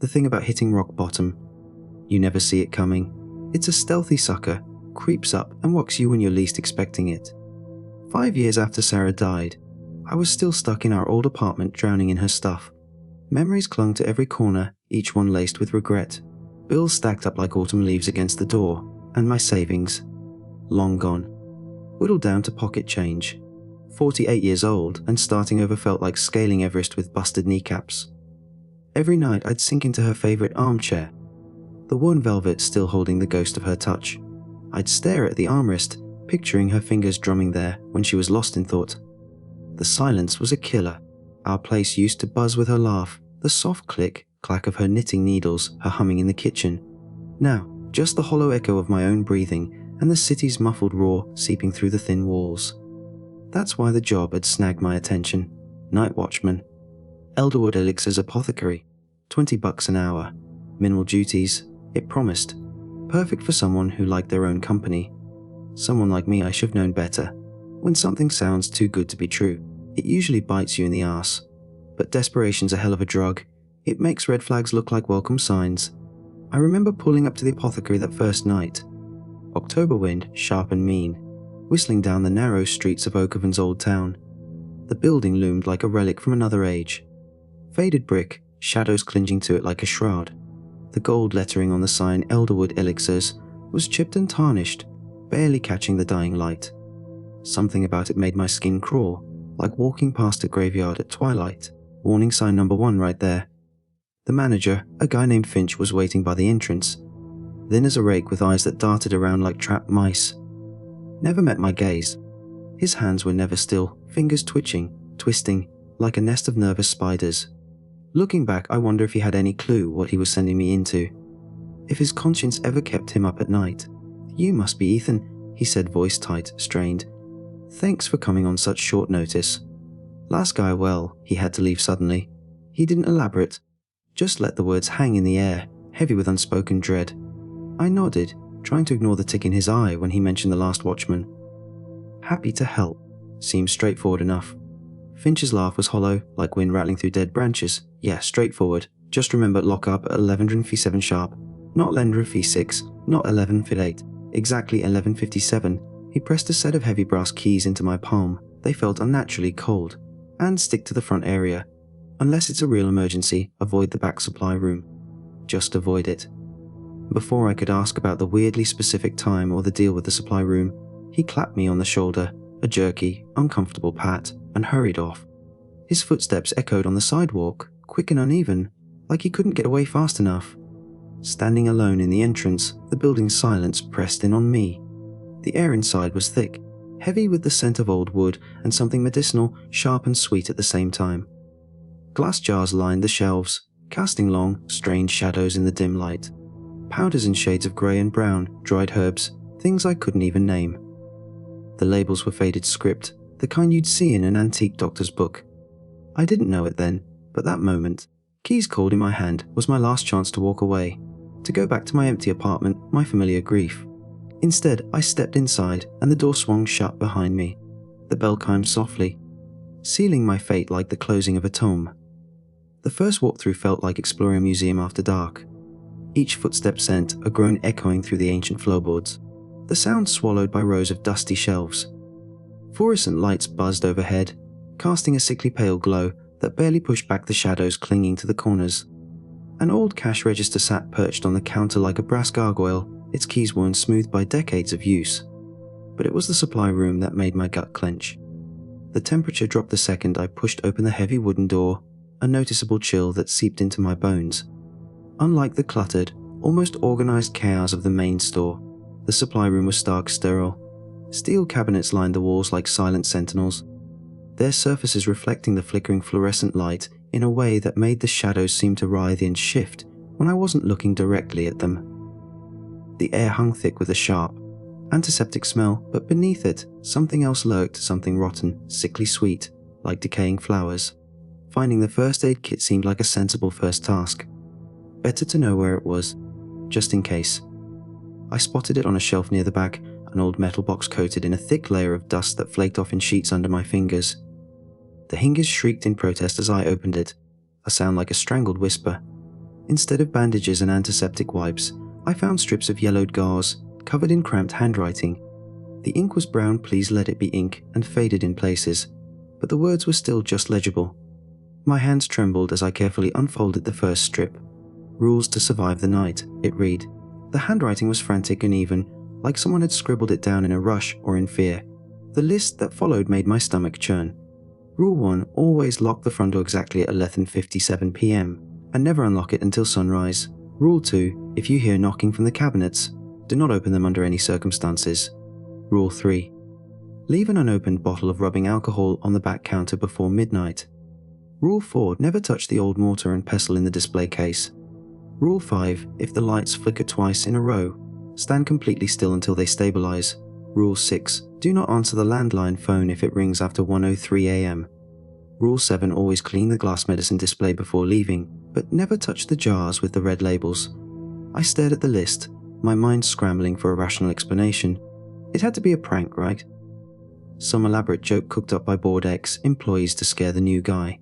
The thing about hitting rock bottom. You never see it coming. It's a stealthy sucker, creeps up and whacks you when you're least expecting it. 5 years after Sarah died, I was still stuck in our old apartment drowning in her stuff. Memories clung to every corner, each one laced with regret. Bills stacked up like autumn leaves against the door, and my savings, long gone. Whittled down to pocket change. 48 years old, and starting over felt like scaling Everest with busted kneecaps. Every night I'd sink into her favourite armchair, the worn velvet still holding the ghost of her touch. I'd stare at the armrest, picturing her fingers drumming there when she was lost in thought. The silence was a killer. Our place used to buzz with her laugh, the soft clack of her knitting needles, her humming in the kitchen. Now, just the hollow echo of my own breathing and the city's muffled roar seeping through the thin walls. That's why the job had snagged my attention. Night watchman. Elderwood Elixir's apothecary. $20 an hour. Minimal duties, it promised. Perfect for someone who liked their own company. Someone like me, I should have known better. When something sounds too good to be true, it usually bites you in the arse. But desperation's a hell of a drug. It makes red flags look like welcome signs. I remember pulling up to the apothecary that first night. October wind, sharp and mean, whistling down the narrow streets of Oakhaven's old town. The building loomed like a relic from another age. Faded brick, shadows clinging to it like a shroud. The gold lettering on the sign Elderwood Elixirs was chipped and tarnished, barely catching the dying light. Something about it made my skin crawl, like walking past a graveyard at twilight. Warning sign number 1 right there. The manager, a guy named Finch, was waiting by the entrance, thin as a rake with eyes that darted around like trapped mice. Never met my gaze. His hands were never still, fingers twitching, twisting, like a nest of nervous spiders. Looking back, I wonder if he had any clue what he was sending me into. If his conscience ever kept him up at night. "You must be Ethan," he said, voice tight, strained. "Thanks for coming on such short notice." Last guy, well, he had to leave suddenly. He didn't elaborate, just let the words hang in the air, heavy with unspoken dread. I nodded, trying to ignore the tick in his eye when he mentioned the last watchman. Happy to help. Seemed straightforward enough. Finch's laugh was hollow, like wind rattling through dead branches. Yeah, straightforward. Just remember lock up at 11:57 sharp. Not 11:56, not 11:58. Exactly 11:57. He pressed a set of heavy brass keys into my palm. They felt unnaturally cold. And stick to the front area. Unless it's a real emergency, avoid the back supply room. Just avoid it. Before I could ask about the weirdly specific time or the deal with the supply room, he clapped me on the shoulder, a jerky, uncomfortable pat, and hurried off. His footsteps echoed on the sidewalk, quick and uneven, like he couldn't get away fast enough. Standing alone in the entrance, the building's silence pressed in on me. The air inside was thick, heavy with the scent of old wood and something medicinal, sharp and sweet at the same time. Glass jars lined the shelves, casting long, strange shadows in the dim light. Powders in shades of grey and brown, dried herbs, things I couldn't even name. The labels were faded script, the kind you'd see in an antique doctor's book. I didn't know it then, but that moment, keys cold in my hand, was my last chance to walk away, to go back to my empty apartment, my familiar grief. Instead, I stepped inside and the door swung shut behind me. The bell chimed softly, sealing my fate like the closing of a tomb. The first walk-through felt like exploring a museum after dark. Each footstep sent a groan echoing through the ancient floorboards, the sound swallowed by rows of dusty shelves. Fluorescent lights buzzed overhead, casting a sickly pale glow that barely pushed back the shadows clinging to the corners. An old cash register sat perched on the counter like a brass gargoyle, its keys worn smooth by decades of use. But it was the supply room that made my gut clench. The temperature dropped the second I pushed open the heavy wooden door, a noticeable chill that seeped into my bones. Unlike the cluttered, almost organized chaos of the main store, the supply room was stark sterile. Steel cabinets lined the walls like silent sentinels, their surfaces reflecting the flickering fluorescent light in a way that made the shadows seem to writhe and shift when I wasn't looking directly at them. The air hung thick with a sharp, antiseptic smell, but beneath it, something else lurked, something rotten, sickly sweet, like decaying flowers. Finding the first aid kit seemed like a sensible first task. Better to know where it was, just in case. I spotted it on a shelf near the back, an old metal box coated in a thick layer of dust that flaked off in sheets under my fingers. The hinges shrieked in protest as I opened it, a sound like a strangled whisper. Instead of bandages and antiseptic wipes, I found strips of yellowed gauze, covered in cramped handwriting. The ink was brown, please let it be ink, and faded in places, but the words were still just legible. My hands trembled as I carefully unfolded the first strip. Rules to survive the night, it read. The handwriting was frantic and even, like someone had scribbled it down in a rush or in fear. The list that followed made my stomach churn. Rule 1, always lock the front door exactly at 11:57 p.m. and never unlock it until sunrise. Rule 2, if you hear knocking from the cabinets, do not open them under any circumstances. Rule 3, leave an unopened bottle of rubbing alcohol on the back counter before midnight. Rule 4, never touch the old mortar and pestle in the display case. Rule 5, if the lights flicker twice in a row, stand completely still until they stabilize. Rule 6, do not answer the landline phone if it rings after 1:03 a.m. Rule 7, always clean the glass medicine display before leaving, but never touch the jars with the red labels. I stared at the list, my mind scrambling for a rational explanation. It had to be a prank, right? Some elaborate joke cooked up by bored ex-employees to scare the new guy.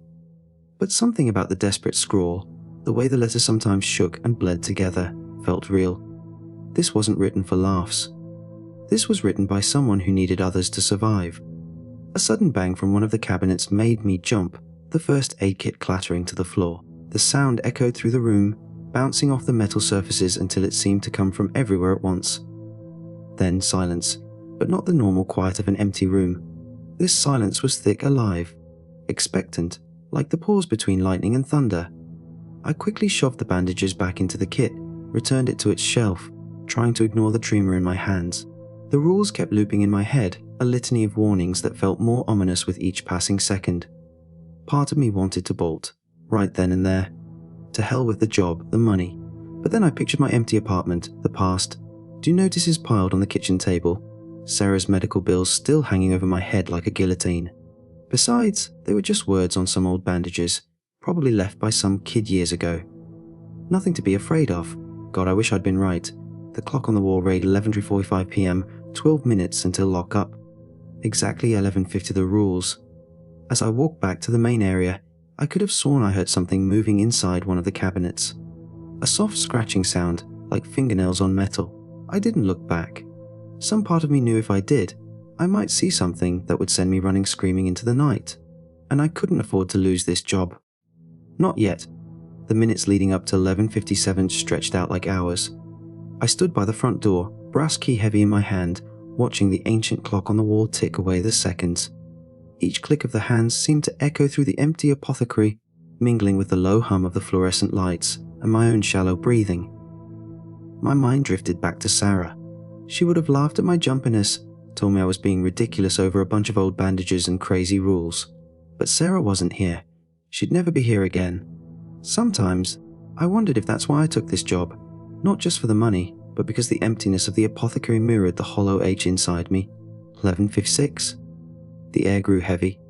But something about the desperate scrawl, the way the letter sometimes shook and bled together, felt real. This wasn't written for laughs. This was written by someone who needed others to survive. A sudden bang from one of the cabinets made me jump, the first aid kit clattering to the floor. The sound echoed through the room, bouncing off the metal surfaces until it seemed to come from everywhere at once. Then silence, but not the normal quiet of an empty room. This silence was thick, alive, expectant, like the pause between lightning and thunder. I quickly shoved the bandages back into the kit, returned it to its shelf, trying to ignore the tremor in my hands. The rules kept looping in my head, a litany of warnings that felt more ominous with each passing second. Part of me wanted to bolt, right then and there. To hell with the job, the money. But then I pictured my empty apartment, the past. Due notices piled on the kitchen table, Sarah's medical bills still hanging over my head like a guillotine. Besides, they were just words on some old bandages, probably left by some kid years ago. Nothing to be afraid of. God, I wish I'd been right. The clock on the wall read 11:45 p.m, 12 minutes until lock up. Exactly 11:50 the rules. As I walked back to the main area, I could have sworn I heard something moving inside one of the cabinets. A soft scratching sound, like fingernails on metal. I didn't look back. Some part of me knew if I did, I might see something that would send me running screaming into the night. And I couldn't afford to lose this job. Not yet. The minutes leading up to 11:57 stretched out like hours. I stood by the front door, brass key heavy in my hand, watching the ancient clock on the wall tick away the seconds. Each click of the hands seemed to echo through the empty apothecary, mingling with the low hum of the fluorescent lights and my own shallow breathing. My mind drifted back to Sarah. She would have laughed at my jumpiness, told me I was being ridiculous over a bunch of old bandages and crazy rules. But Sarah wasn't here. She'd never be here again. Sometimes, I wondered if that's why I took this job. Not just for the money, but because the emptiness of the apothecary mirrored the hollow H inside me. 11:56. The air grew heavy,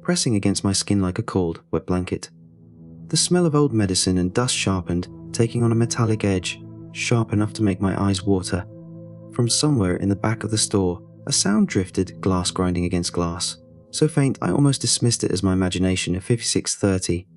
pressing against my skin like a cold, wet blanket. The smell of old medicine and dust sharpened, taking on a metallic edge, sharp enough to make my eyes water. From somewhere in the back of the store, a sound drifted, glass grinding against glass. So faint I almost dismissed it as my imagination at 56:30.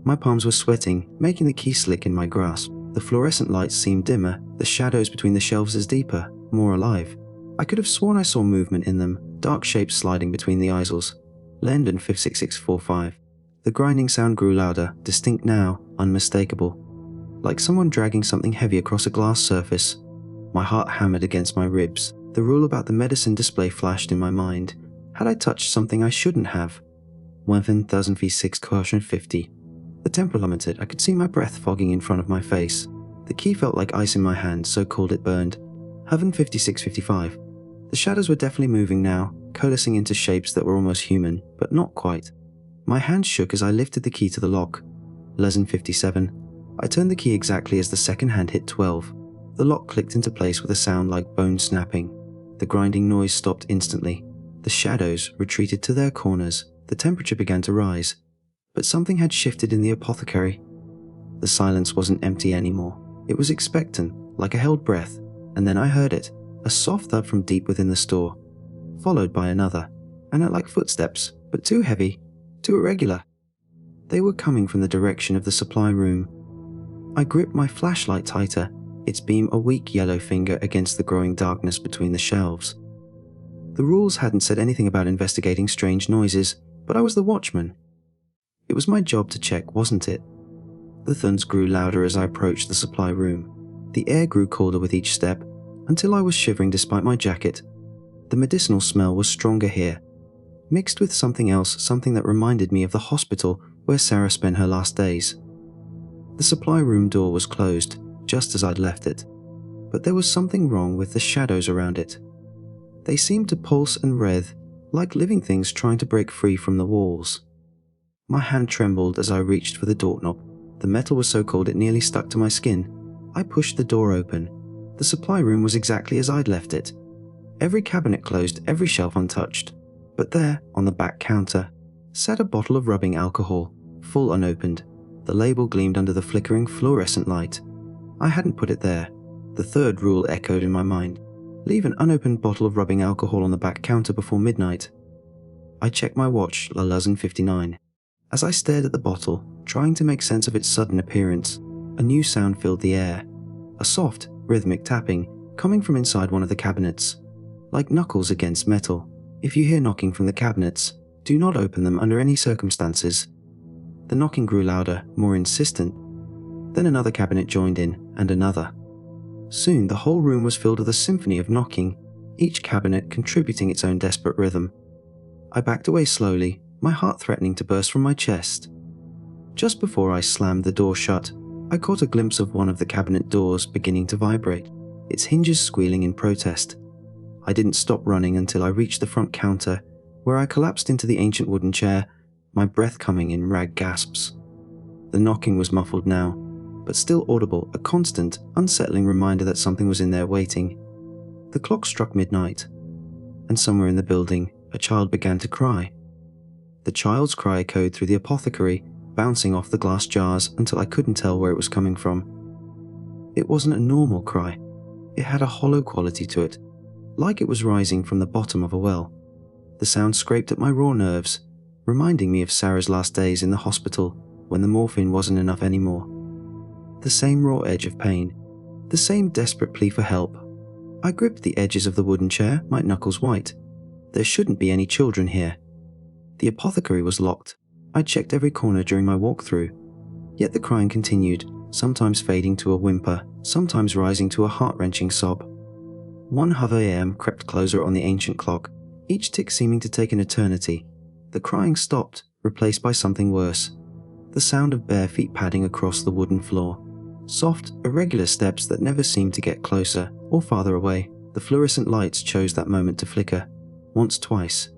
My palms were sweating, making the key slick in my grasp. The fluorescent lights seemed dimmer, the shadows between the shelves as deeper, more alive. I could have sworn I saw movement in them, dark shapes sliding between the easels. London 56645. The grinding sound grew louder, distinct now, unmistakable. Like someone dragging something heavy across a glass surface. My heart hammered against my ribs. The rule about the medicine display flashed in my mind. Had I touched something I shouldn't have? 1000 caution 50. The temper plummeted. I could see my breath fogging in front of my face. The key felt like ice in my hand, so cold it burned. Heaven 5655. The shadows were definitely moving now, coalescing into shapes that were almost human, but not quite. My hand shook as I lifted the key to the lock. Lesson 57. I turned the key exactly as the second hand hit 12. The lock clicked into place with a sound like bone snapping. The grinding noise stopped instantly. The shadows retreated to their corners. The temperature began to rise. But something had shifted in the apothecary. The silence wasn't empty anymore. It was expectant, like a held breath, and then I heard it, a soft thud from deep within the store, followed by another, and like footsteps, but too heavy, too irregular. They were coming from the direction of the supply room. I gripped my flashlight tighter, its beam a weak yellow finger against the growing darkness between the shelves. The rules hadn't said anything about investigating strange noises, but I was the watchman. It was my job to check, wasn't it? The thuds grew louder as I approached the supply room. The air grew colder with each step, until I was shivering despite my jacket. The medicinal smell was stronger here, mixed with something else, something that reminded me of the hospital where Sarah spent her last days. The supply room door was closed, just as I'd left it, but there was something wrong with the shadows around it. They seemed to pulse and writhe, like living things trying to break free from the walls. My hand trembled as I reached for the doorknob. The metal was so cold it nearly stuck to my skin. I pushed the door open. The supply room was exactly as I'd left it. Every cabinet closed, every shelf untouched. But there, on the back counter, sat a bottle of rubbing alcohol, full unopened. The label gleamed under the flickering fluorescent light. I hadn't put it there. The third rule echoed in my mind. Leave an unopened bottle of rubbing alcohol on the back counter before midnight. I checked my watch, 11:59. As I stared at the bottle, trying to make sense of its sudden appearance, a new sound filled the air. A soft, rhythmic tapping, coming from inside one of the cabinets. Like knuckles against metal. If you hear knocking from the cabinets, do not open them under any circumstances. The knocking grew louder, more insistent. Then another cabinet joined in, and another. Soon the whole room was filled with a symphony of knocking, each cabinet contributing its own desperate rhythm. I backed away slowly, my heart threatening to burst from my chest. Just before I slammed the door shut, I caught a glimpse of one of the cabinet doors beginning to vibrate, its hinges squealing in protest. I didn't stop running until I reached the front counter, where I collapsed into the ancient wooden chair, my breath coming in ragged gasps. The knocking was muffled now, but still audible, a constant, unsettling reminder that something was in there waiting. The clock struck midnight, and somewhere in the building, a child began to cry. The child's cry echoed through the apothecary, bouncing off the glass jars until I couldn't tell where it was coming from. It wasn't a normal cry. It had a hollow quality to it, like it was rising from the bottom of a well. The sound scraped at my raw nerves, reminding me of Sarah's last days in the hospital when the morphine wasn't enough anymore. The same raw edge of pain, the same desperate plea for help. I gripped the edges of the wooden chair, my knuckles white. There shouldn't be any children here. The apothecary was locked. I checked every corner during my walkthrough. Yet the crying continued, sometimes fading to a whimper, sometimes rising to a heart-wrenching sob. 1:00 a.m. crept closer on the ancient clock, each tick seeming to take an eternity. The crying stopped, replaced by something worse. The sound of bare feet padding across the wooden floor. Soft, irregular steps that never seemed to get closer or farther away. The fluorescent lights chose that moment to flicker. Once, twice.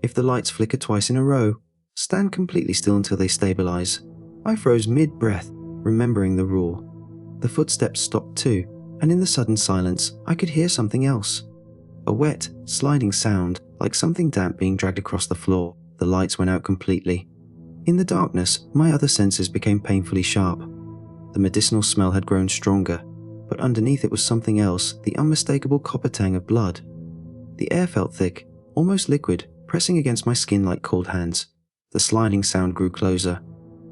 If the lights flicker twice in a row, stand completely still until they stabilize. I froze mid-breath, remembering the rule. The footsteps stopped too, and in the sudden silence, I could hear something else. A wet, sliding sound, like something damp being dragged across the floor. The lights went out completely. In the darkness, my other senses became painfully sharp. The medicinal smell had grown stronger, but underneath it was something else, the unmistakable copper tang of blood. The air felt thick, almost liquid, pressing against my skin like cold hands. The sliding sound grew closer.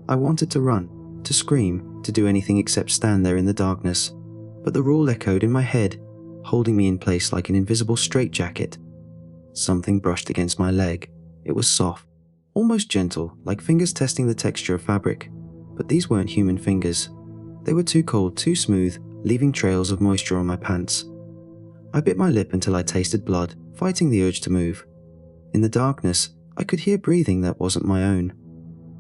I wanted to run, to scream, to do anything except stand there in the darkness. But the rule echoed in my head, holding me in place like an invisible straitjacket. Something brushed against my leg. It was soft, almost gentle, like fingers testing the texture of fabric. But these weren't human fingers. They were too cold, too smooth, leaving trails of moisture on my pants. I bit my lip until I tasted blood, fighting the urge to move. In the darkness, I could hear breathing that wasn't my own.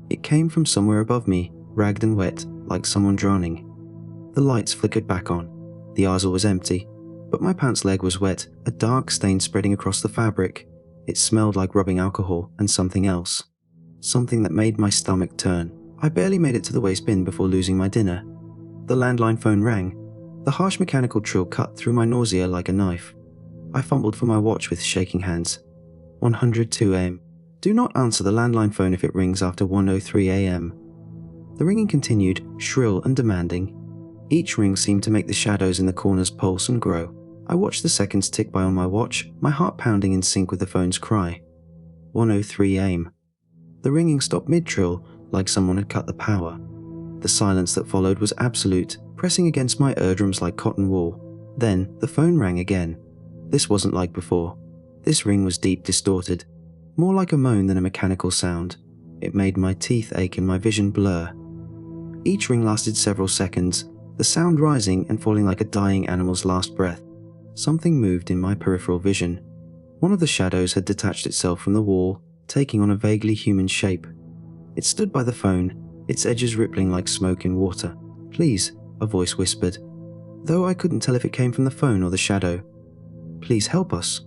It came from somewhere above me, ragged and wet, like someone drowning. The lights flickered back on. The aisle was empty, but my pants leg was wet, a dark stain spreading across the fabric. It smelled like rubbing alcohol and something else. Something that made my stomach turn. I barely made it to the waste bin before losing my dinner. The landline phone rang. The harsh mechanical trill cut through my nausea like a knife. I fumbled for my watch with shaking hands. 102 a.m. Do not answer the landline phone if it rings after 1:03 a.m. The ringing continued, shrill and demanding. Each ring seemed to make the shadows in the corners pulse and grow. I watched the seconds tick by on my watch, my heart pounding in sync with the phone's cry. 1:03 a.m. The ringing stopped mid-trill, like someone had cut the power. The silence that followed was absolute, pressing against my eardrums like cotton wool. Then, the phone rang again. This wasn't like before. This ring was deep, distorted, more like a moan than a mechanical sound. It made my teeth ache and my vision blur. Each ring lasted several seconds, the sound rising and falling like a dying animal's last breath. Something moved in my peripheral vision. One of the shadows had detached itself from the wall, taking on a vaguely human shape. It stood by the phone, its edges rippling like smoke in water. "Please," a voice whispered, though I couldn't tell if it came from the phone or the shadow. "Please help us."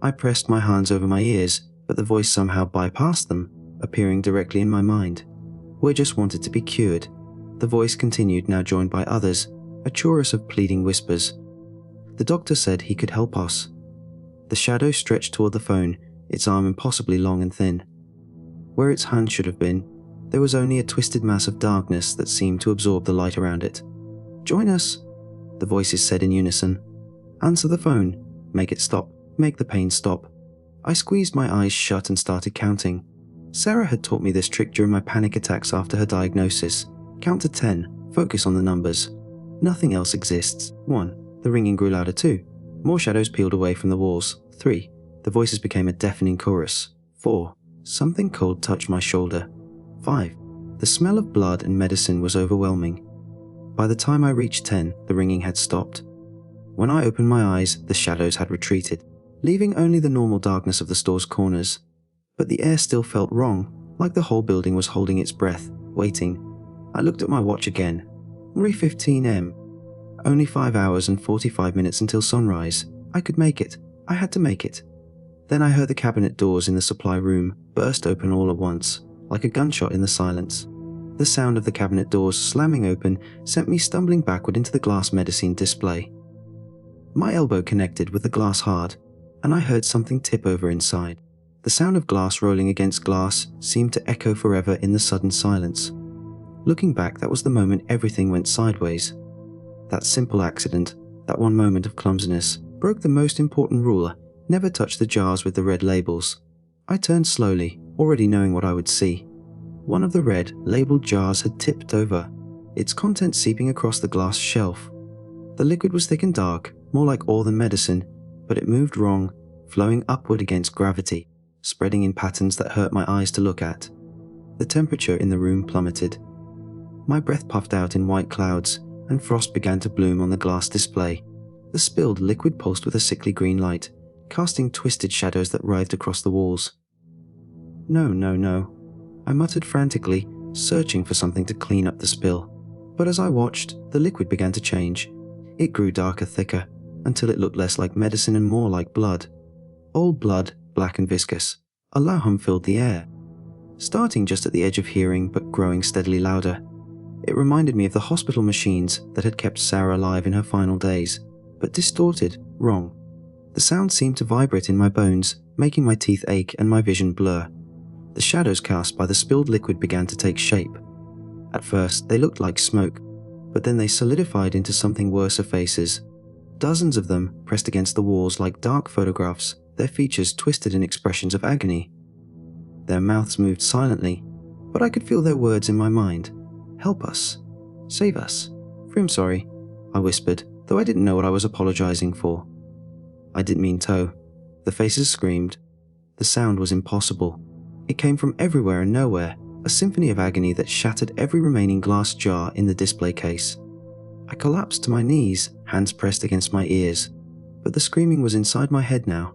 I pressed my hands over my ears, but the voice somehow bypassed them, appearing directly in my mind. "We just wanted to be cured." The voice continued, now joined by others, a chorus of pleading whispers. "The doctor said he could help us." The shadow stretched toward the phone, its arm impossibly long and thin. Where its hand should have been, there was only a twisted mass of darkness that seemed to absorb the light around it. "Join us," the voices said in unison. "Answer the phone. Make it stop. Make the pain stop." I squeezed my eyes shut and started counting. Sarah had taught me this trick during my panic attacks after her diagnosis. Count to 10. Focus on the numbers. Nothing else exists. 1. The ringing grew louder. 2. More shadows peeled away from the walls. 3. The voices became a deafening chorus. 4. Something cold touched my shoulder. 5. The smell of blood and medicine was overwhelming. By the time I reached 10, the ringing had stopped. When I opened my eyes, the shadows had retreated, leaving only the normal darkness of the store's corners. But the air still felt wrong, like the whole building was holding its breath, waiting. I looked at my watch again. 3:15 am. Only 5 hours and 45 minutes until sunrise. I could make it. I had to make it. Then I heard the cabinet doors in the supply room burst open all at once, like a gunshot in the silence. The sound of the cabinet doors slamming open sent me stumbling backward into the glass medicine display. My elbow connected with the glass hard, and I heard something tip over inside. The sound of glass rolling against glass seemed to echo forever in the sudden silence. Looking back, that was the moment everything went sideways. That simple accident, that one moment of clumsiness, broke the most important rule: never touch the jars with the red labels. I turned slowly, already knowing what I would see. One of the red, labeled jars had tipped over, its contents seeping across the glass shelf. The liquid was thick and dark, more like oil than medicine, but it moved wrong, flowing upward against gravity, spreading in patterns that hurt my eyes to look at. The temperature in the room plummeted. My breath puffed out in white clouds, and frost began to bloom on the glass display. The spilled liquid pulsed with a sickly green light, casting twisted shadows that writhed across the walls. "No, no, no," I muttered frantically, searching for something to clean up the spill. But as I watched, the liquid began to change. It grew darker, thicker, until it looked less like medicine and more like blood. Old blood, black and viscous. A loud hum filled the air, starting just at the edge of hearing but growing steadily louder. It reminded me of the hospital machines that had kept Sarah alive in her final days, but distorted, wrong. The sound seemed to vibrate in my bones, making my teeth ache and my vision blur. The shadows cast by the spilled liquid began to take shape. At first, they looked like smoke, but then they solidified into something worse of faces. Dozens of them pressed against the walls like dark photographs, their features twisted in expressions of agony. Their mouths moved silently, but I could feel their words in my mind. "Help us. Save us. I'm sorry," I whispered, though I didn't know what I was apologizing for. I didn't mean to. The faces screamed. The sound was impossible. It came from everywhere and nowhere, a symphony of agony that shattered every remaining glass jar in the display case. I collapsed to my knees, hands pressed against my ears, but the screaming was inside my head now.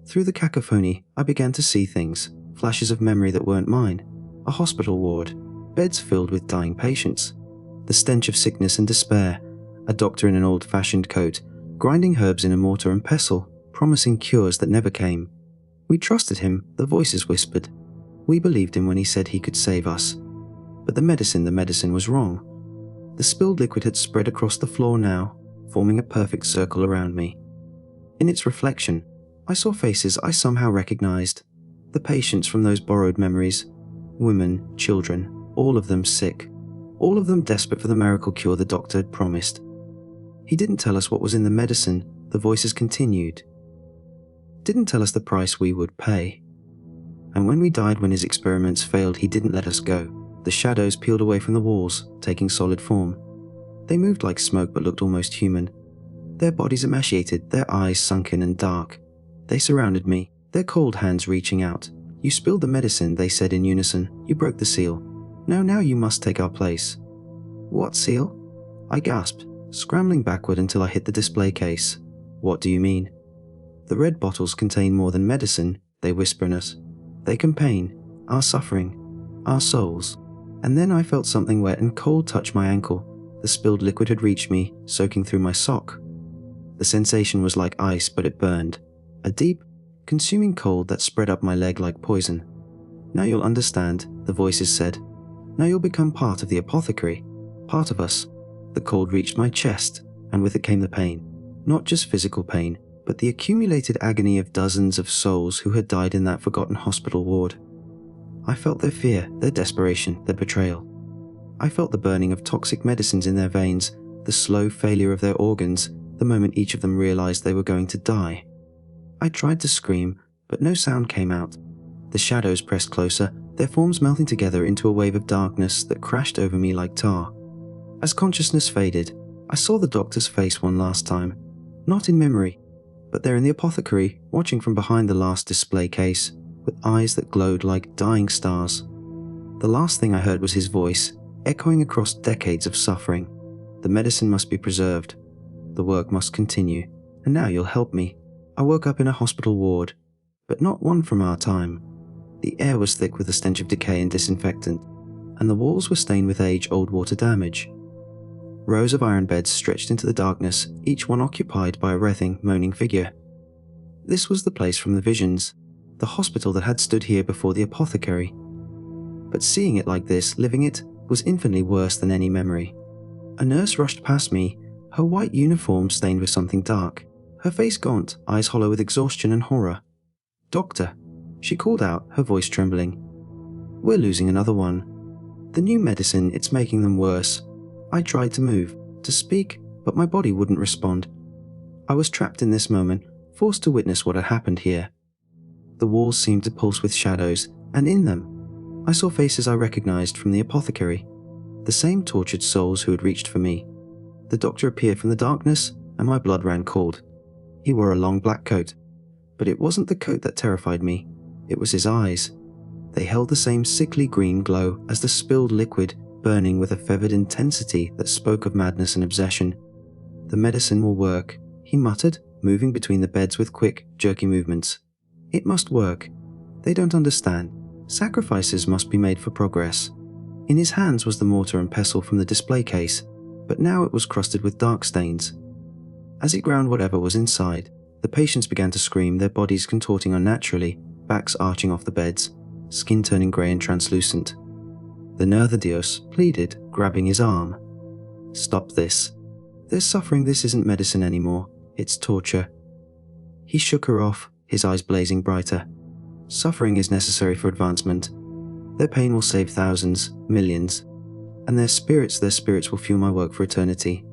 Through the cacophony, I began to see things, flashes of memory that weren't mine. A hospital ward, beds filled with dying patients, the stench of sickness and despair, a doctor in an old-fashioned coat, grinding herbs in a mortar and pestle, promising cures that never came. We trusted him, the voices whispered. We believed him when he said he could save us. But the medicine was wrong. The spilled liquid had spread across the floor now, forming a perfect circle around me. In its reflection, I saw faces I somehow recognized. The patients from those borrowed memories. Women, children, all of them sick. All of them desperate for the miracle cure the doctor had promised. He didn't tell us what was in the medicine, the voices continued. Didn't tell us the price we would pay. And when we died, when his experiments failed, he didn't let us go. The shadows peeled away from the walls, taking solid form. They moved like smoke but looked almost human. Their bodies emaciated, their eyes sunken and dark. They surrounded me, their cold hands reaching out. "You spilled the medicine," they said in unison. "You broke the seal. Now you must take our place." "What seal?" I gasped, scrambling backward until I hit the display case. "What do you mean?" "The red bottles contain more than medicine," they whisper in us. "They contain our suffering, our souls." And then I felt something wet and cold touch my ankle. The spilled liquid had reached me, soaking through my sock. The sensation was like ice, but it burned. A deep, consuming cold that spread up my leg like poison. "Now you'll understand," the voices said. "Now you'll become part of the apothecary, part of us." The cold reached my chest, and with it came the pain. Not just physical pain, but the accumulated agony of dozens of souls who had died in that forgotten hospital ward. I felt their fear, their desperation, their betrayal. I felt the burning of toxic medicines in their veins, the slow failure of their organs, the moment each of them realized they were going to die. I tried to scream, but no sound came out. The shadows pressed closer, their forms melting together into a wave of darkness that crashed over me like tar. As consciousness faded, I saw the doctor's face one last time. Not in memory, but there in the apothecary, watching from behind the last display case, with eyes that glowed like dying stars. The last thing I heard was his voice, echoing across decades of suffering. "The medicine must be preserved. The work must continue. And now you'll help me." I woke up in a hospital ward, but not one from our time. The air was thick with the stench of decay and disinfectant, and the walls were stained with age-old water damage. Rows of iron beds stretched into the darkness, each one occupied by a writhing, moaning figure. This was the place from the visions, the hospital that had stood here before the apothecary. But seeing it like this, living it, was infinitely worse than any memory. A nurse rushed past me, her white uniform stained with something dark, her face gaunt, eyes hollow with exhaustion and horror. "Doctor," she called out, her voice trembling. "We're losing another one. The new medicine, it's making them worse." I tried to move, to speak, but my body wouldn't respond. I was trapped in this moment, forced to witness what had happened here. The walls seemed to pulse with shadows, and in them, I saw faces I recognized from the apothecary, the same tortured souls who had reached for me. The doctor appeared from the darkness, and my blood ran cold. He wore a long black coat, but it wasn't the coat that terrified me, it was his eyes. They held the same sickly green glow as the spilled liquid, burning with a fevered intensity that spoke of madness and obsession. "The medicine will work," he muttered, moving between the beds with quick, jerky movements. "It must work. They don't understand. Sacrifices must be made for progress." In his hands was the mortar and pestle from the display case, but now it was crusted with dark stains. As he ground whatever was inside, the patients began to scream, their bodies contorting unnaturally, backs arching off the beds, skin turning grey and translucent. The Nerva Dios pleaded, grabbing his arm. "Stop this. There's suffering, this isn't medicine anymore, it's torture." He shook her off, his eyes blazing brighter. "Suffering is necessary for advancement. Their pain will save thousands, millions. And their spirits will fuel my work for eternity."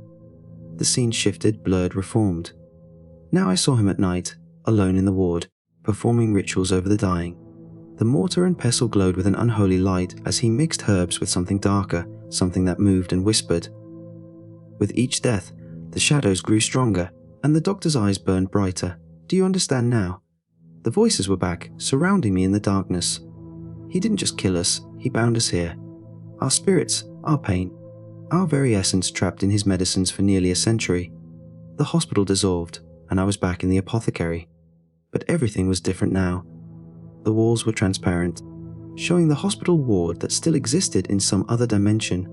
The scene shifted, blurred, reformed. Now I saw him at night, alone in the ward, performing rituals over the dying. The mortar and pestle glowed with an unholy light as he mixed herbs with something darker, something that moved and whispered. With each death, the shadows grew stronger, and the doctor's eyes burned brighter. "Do you understand now?" The voices were back, surrounding me in the darkness. "He didn't just kill us, he bound us here. Our spirits, our pain, our very essence trapped in his medicines for nearly a century." The hospital dissolved, and I was back in the apothecary. But everything was different now. The walls were transparent, showing the hospital ward that still existed in some other dimension.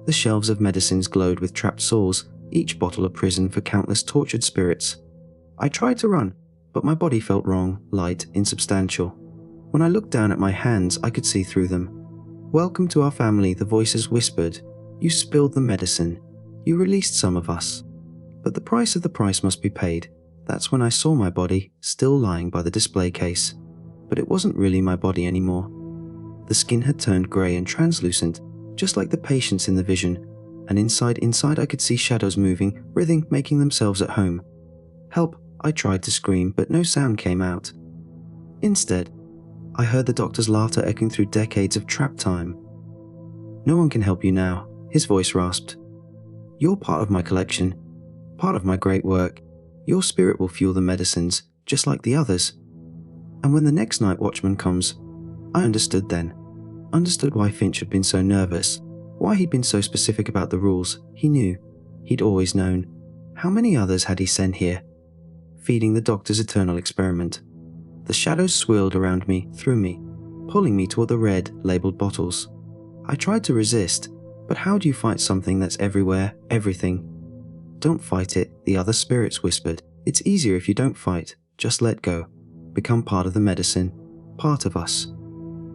The shelves of medicines glowed with trapped souls, each bottle a prison for countless tortured spirits. I tried to run, but my body felt wrong, light, insubstantial. When I looked down at my hands, I could see through them. "Welcome to our family," the voices whispered. "You spilled the medicine. You released some of us. But the price of the price must be paid." That's when I saw my body, still lying by the display case. But it wasn't really my body anymore. The skin had turned grey and translucent, just like the patients in the vision, and inside I could see shadows moving, writhing, making themselves at home. "Help!" I tried to scream, but no sound came out. Instead, I heard the doctor's laughter echoing through decades of trap time. No one can help you now, his voice rasped. You're part of my collection, part of my great work. Your spirit will fuel the medicines, just like the others. And when the next night watchman comes, I understood then. Understood why Finch had been so nervous, why he'd been so specific about the rules. He knew. He'd always known. How many others had he sent here? Feeding the doctor's eternal experiment. The shadows swirled around me, through me, pulling me toward the red, labeled bottles. I tried to resist, but how do you fight something that's everywhere, everything? Don't fight it, the other spirits whispered. It's easier if you don't fight. Just let go. Become part of the medicine. Part of us.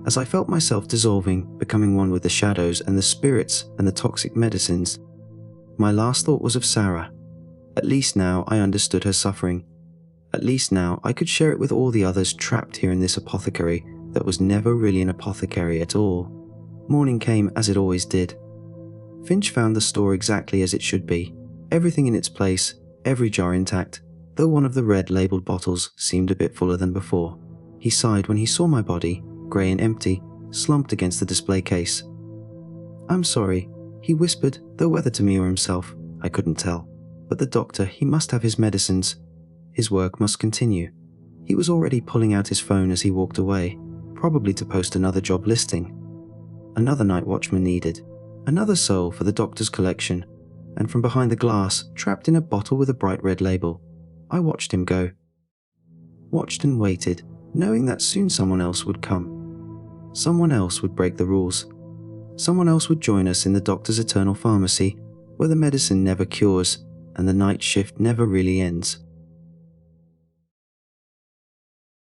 As I felt myself dissolving, becoming one with the shadows and the spirits and the toxic medicines, my last thought was of Sarah. At least now I understood her suffering. At least now I could share it with all the others trapped here in this apothecary that was never really an apothecary at all. Morning came as it always did. Finch found the store exactly as it should be. Everything in its place, every jar intact, though one of the red labelled bottles seemed a bit fuller than before. He sighed when he saw my body, grey and empty, slumped against the display case. I'm sorry, he whispered, though whether to me or himself, I couldn't tell. But the doctor, he must have his medicines. His work must continue. He was already pulling out his phone as he walked away, probably to post another job listing. Another night watchman needed. Another soul for the doctor's collection. And from behind the glass, trapped in a bottle with a bright red label, I watched him go. Watched and waited, knowing that soon someone else would come. Someone else would break the rules. Someone else would join us in the doctor's eternal pharmacy, where the medicine never cures and the night shift never really ends.